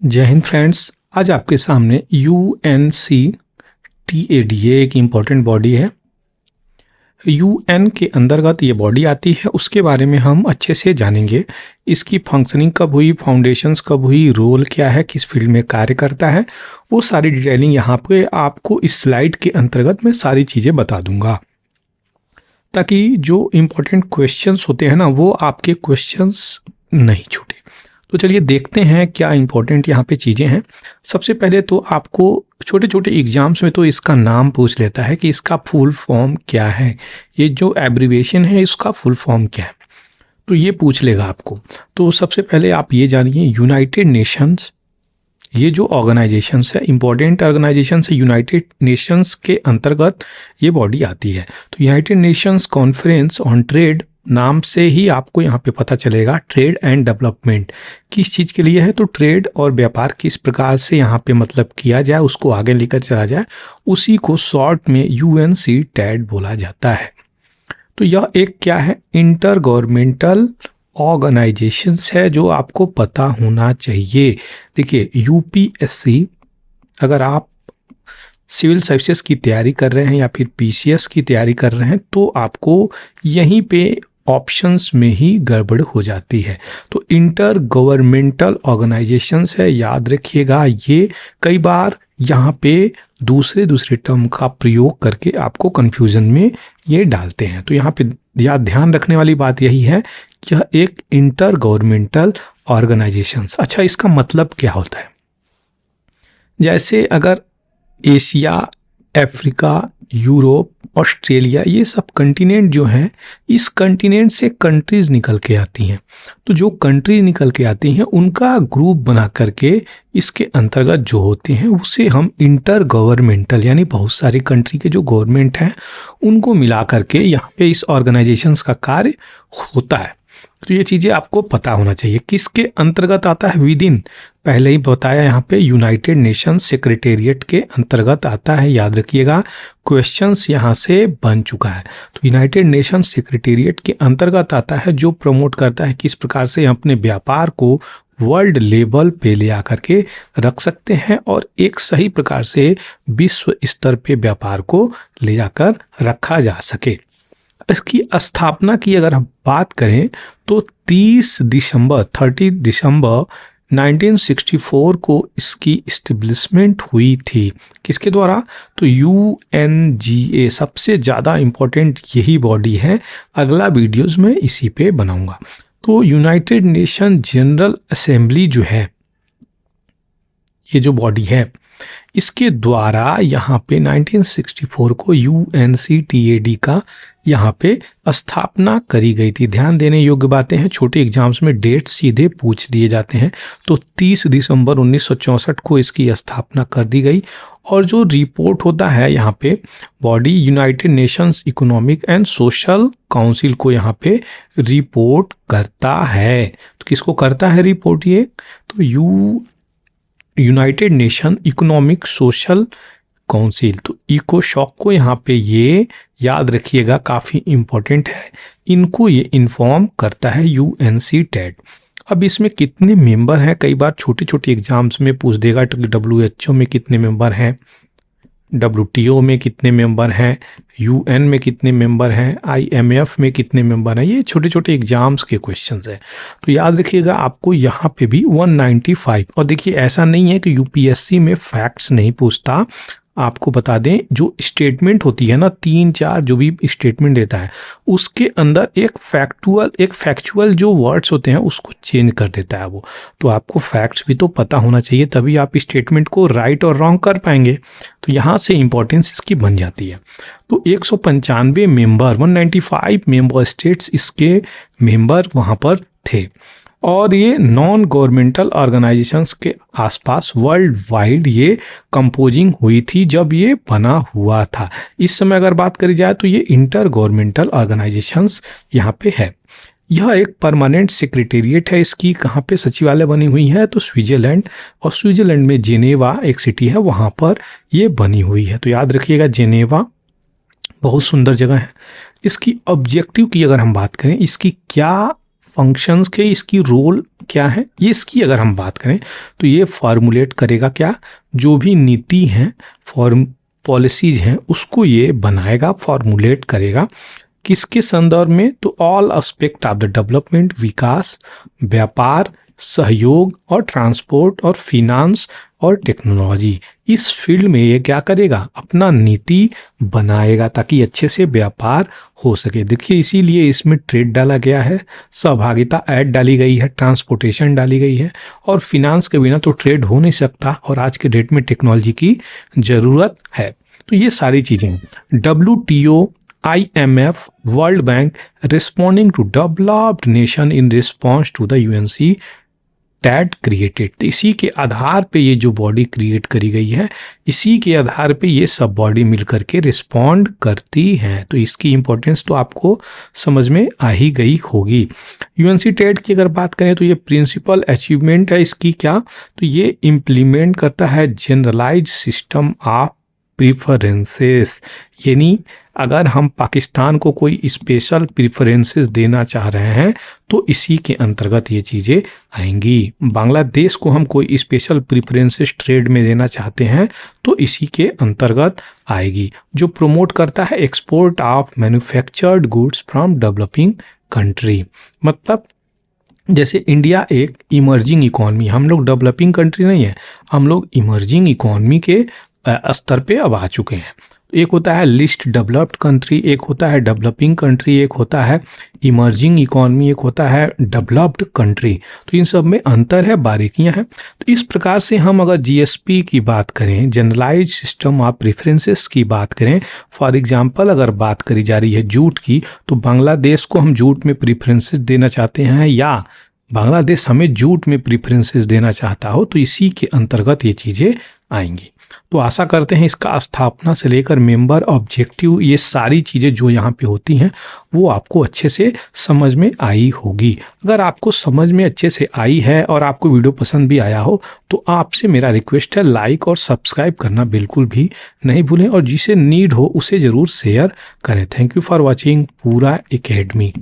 जय हिंद फ्रेंड्स। आज आपके सामने UNCTAD ये एक इम्पॉर्टेंट बॉडी है। UN के अंतर्गत ये बॉडी आती है, उसके बारे में हम अच्छे से जानेंगे। इसकी फंक्शनिंग कब हुई, फाउंडेशंस कब हुई, रोल क्या है, किस फील्ड में कार्य करता है, वो सारी डिटेलिंग यहाँ पे आपको इस स्लाइड के अंतर्गत मैं सारी चीज़ें बता दूंगा, ताकि जो इम्पोर्टेंट क्वेश्चंस होते हैं ना, वो आपके क्वेश्चंस नहीं छूटे। तो चलिए देखते हैं क्या इंपॉर्टेंट यहाँ पे चीज़ें हैं। सबसे पहले तो आपको छोटे छोटे एग्जाम्स में तो इसका नाम पूछ लेता है कि इसका फुल फॉर्म क्या है, ये जो एब्रीविएशन है इसका फुल फॉर्म क्या है, तो ये पूछ लेगा आपको। तो सबसे पहले आप ये जानिए, यूनाइटेड नेशंस ये जो ऑर्गेनाइजेशंस है, इंपॉर्टेंट ऑर्गेनाइजेशंस है, यूनाइटेड नेशंस के अंतर्गत ये बॉडी आती है। तो United Nations conference on trade नाम से ही आपको यहाँ पे पता चलेगा ट्रेड एंड डेवलपमेंट किस चीज़ के लिए है। तो ट्रेड और व्यापार किस प्रकार से यहाँ पे मतलब किया जाए, उसको आगे लेकर चला जाए, उसी को शॉर्ट में UNCTAD बोला जाता है। तो यह एक क्या है, इंटर गवर्नमेंटल ऑर्गेनाइजेशंस है, जो आपको पता होना चाहिए। देखिए UPSC, अगर आप सिविल सर्विसेज की तैयारी कर रहे हैं या फिर PCS की तैयारी कर रहे हैं, तो आपको यहीं पे ऑप्शंस में ही गड़बड़ हो जाती है। तो इंटर गवर्नमेंटल ऑर्गेनाइजेशंस है, याद रखिएगा। ये कई बार यहाँ पे दूसरे टर्म का प्रयोग करके आपको कंफ्यूजन में ये डालते हैं। तो यहाँ पे ध्यान रखने वाली बात यही है कि यह एक इंटर गवर्नमेंटल ऑर्गेनाइजेशंस। अच्छा, इसका मतलब क्या होता है? जैसे अगर एशिया, अफ्रीका, यूरोप, ऑस्ट्रेलिया, ये सब कंटिनेंट जो हैं, इस कंटिनेंट से कंट्रीज निकल के आती हैं। तो जो कंट्री निकल के आती हैं उनका ग्रुप बना करके इसके अंतर्गत जो होते हैं उसे हम इंटर गवर्नमेंटल, यानी बहुत सारी कंट्री के जो गवर्नमेंट हैं उनको मिला करके यहाँ पे इस ऑर्गेनाइजेशंस का कार्य होता है। तो ये चीज़ें आपको पता होना चाहिए। किसके अंतर्गत आता है? विद इन, पहले ही बताया यहाँ पे यूनाइटेड नेशंस सेक्रेटेरिएट के अंतर्गत आता है, याद रखिएगा। क्वेश्चंस यहाँ से बन चुका है। तो यूनाइटेड नेशंस सेक्रेटेरिएट के अंतर्गत आता है, जो प्रमोट करता है किस प्रकार से अपने व्यापार को वर्ल्ड लेवल पे ले आकर के रख सकते हैं और एक सही प्रकार से विश्व स्तर पे व्यापार को ले जाकर रखा जा सके। इसकी स्थापना की अगर हम बात करें तो 30 दिसंबर 1964 को इसकी इस्टेब्लिशमेंट हुई थी। किसके द्वारा? तो UNGA, सबसे ज़्यादा इम्पोर्टेंट यही बॉडी है। अगला वीडियोज़ में इसी पे बनाऊंगा। तो यूनाइटेड नेशन जनरल असेंबली जो है, ये जो बॉडी है, इसके द्वारा यहाँ पे 1964 को UNCTAD का यहाँ पे स्थापना करी गई थी। ध्यान देने योग्य बातें हैं, छोटे एग्जाम्स में डेट सीधे पूछ दिए जाते हैं। तो 30 दिसंबर 1964 को इसकी स्थापना कर दी गई। और जो रिपोर्ट होता है यहाँ पे, body United Nations economic and social council को यहाँ पे रिपोर्ट करता है। तो किसको करता है रिपोर्ट? ये तो United nation economic social council, तो इकोसॉक को यहाँ पे ये याद रखिएगा, काफ़ी इम्पोर्टेंट है। इनको ये इन्फॉर्म करता है UNCTAD। अब इसमें कितने मेंबर हैं, कई बार छोटे छोटे एग्जाम्स में पूछ देगा। WHO में कितने मेंबर हैं, WTO में कितने मेंबर हैं, UN में कितने मेंबर हैं, IMF में कितने मेंबर हैं, ये छोटे छोटे एग्जाम्स के क्वेश्चंस हैं। तो याद रखिएगा आपको यहाँ पे भी 195। और देखिए ऐसा नहीं है कि UPSC में फैक्ट्स नहीं पूछता। आपको बता दें, जो स्टेटमेंट होती है ना, 3-4 जो भी स्टेटमेंट देता है, उसके अंदर एक फैक्चुअल जो वर्ड्स होते हैं उसको चेंज कर देता है वो। तो आपको फैक्ट्स भी तो पता होना चाहिए, तभी आप स्टेटमेंट को राइट और रॉन्ग कर पाएंगे। तो यहाँ से इंपॉर्टेंस इसकी बन जाती है। तो 195 मेंबर, 195 मेंबर स्टेट्स इसके मेंबर वहाँ पर थे। और ये नॉन गवर्नमेंटल ऑर्गेनाइजेशंस के आसपास वर्ल्ड वाइड ये कंपोजिंग हुई थी जब ये बना हुआ था। इस समय अगर बात करी जाए तो ये इंटर गवर्नमेंटल ऑर्गेनाइजेशंस यहाँ पे है। यह एक परमानेंट सेक्रेटेरिएट है। इसकी कहाँ पे सचिवालय बनी हुई है? तो स्विट्जरलैंड, और स्विट्जरलैंड में जेनेवा एक सिटी है, वहाँ पर ये बनी हुई है। तो याद रखिएगा, जेनेवा बहुत सुंदर जगह है। इसकी ऑब्जेक्टिव की अगर हम बात करें, इसकी क्या फंक्शंस के इसकी रोल क्या है, ये इसकी अगर हम बात करें तो ये फॉर्मुलेट करेगा क्या, जो भी नीति हैं पॉलिसीज हैं उसको ये बनाएगा, फॉर्मुलेट करेगा किसके संदर्भ में, तो all aspect of the development, विकास, व्यापार, सहयोग और ट्रांसपोर्ट और फिनांस और टेक्नोलॉजी, इस फील्ड में ये क्या करेगा, अपना नीति बनाएगा ताकि अच्छे से व्यापार हो सके। देखिए इसीलिए इसमें ट्रेड डाला गया है, सहभागिता ऐड डाली गई है, ट्रांसपोर्टेशन डाली गई है, और फिनांस के बिना तो ट्रेड हो नहीं सकता और आज के डेट में टेक्नोलॉजी की ज़रूरत है। तो ये सारी चीज़ें WTO, IMF, world bank responding to developed nation in response to the UNC टैट क्रिएटेड। तो इसी के आधार पे ये जो बॉडी क्रिएट करी गई है, इसी के आधार पे ये सब बॉडी मिल करके रिस्पॉन्ड करती हैं। तो इसकी इम्पोर्टेंस तो आपको समझ में आ ही गई होगी। UNC टैट की अगर बात करें तो ये प्रिंसिपल अचीवमेंट है इसकी क्या, तो ये इम्प्लीमेंट करता है जनरलाइज सिस्टम ऑफ प्रीफरेंसेस, यानी अगर हम पाकिस्तान को कोई स्पेशल प्रीफरेंसेस देना चाह रहे हैं तो इसी के अंतर्गत ये चीज़ें आएंगी। बांग्लादेश को हम कोई स्पेशल प्रीफरेंसेस ट्रेड में देना चाहते हैं तो इसी के अंतर्गत आएगी। जो प्रमोट करता है export of manufactured goods from developing country, मतलब जैसे इंडिया एक इमर्जिंग इकॉनमी, हम लोग डेवलपिंग कंट्री नहीं है, हम लोग इमर्जिंग इकॉनमी के स्तर पे अब आ चुके हैं। एक होता है लिस्ट डेवलप्ड कंट्री, एक होता है डेवलपिंग कंट्री, एक होता है इमर्जिंग इकॉनमी, एक होता है डेवलप्ड कंट्री। तो इन सब में अंतर है, बारीकियां हैं। तो इस प्रकार से हम अगर GSP की बात करें, जनरलाइज सिस्टम ऑफ प्रेफरेंसेस की बात करें, फॉर एग्जांपल अगर बात करी जा रही है जूट की, तो बांग्लादेश को हम जूट में प्रेफरेंसेस देना चाहते हैं या बांग्लादेश हमें जूट में प्रेफरेंसेस देना चाहता हो, तो इसी के अंतर्गत ये चीज़ें आएंगी। तो आशा करते हैं इसका स्थापना से लेकर मेंबर, ऑब्जेक्टिव, ये सारी चीज़ें जो यहाँ पे होती हैं वो आपको अच्छे से समझ में आई होगी। अगर आपको समझ में अच्छे से आई है और आपको वीडियो पसंद भी आया हो तो आपसे मेरा रिक्वेस्ट है लाइक और सब्सक्राइब करना बिल्कुल भी नहीं भूलें, और जिसे नीड हो उसे ज़रूर शेयर करें। थैंक यू फॉर वॉचिंग पूरा एकेडमी।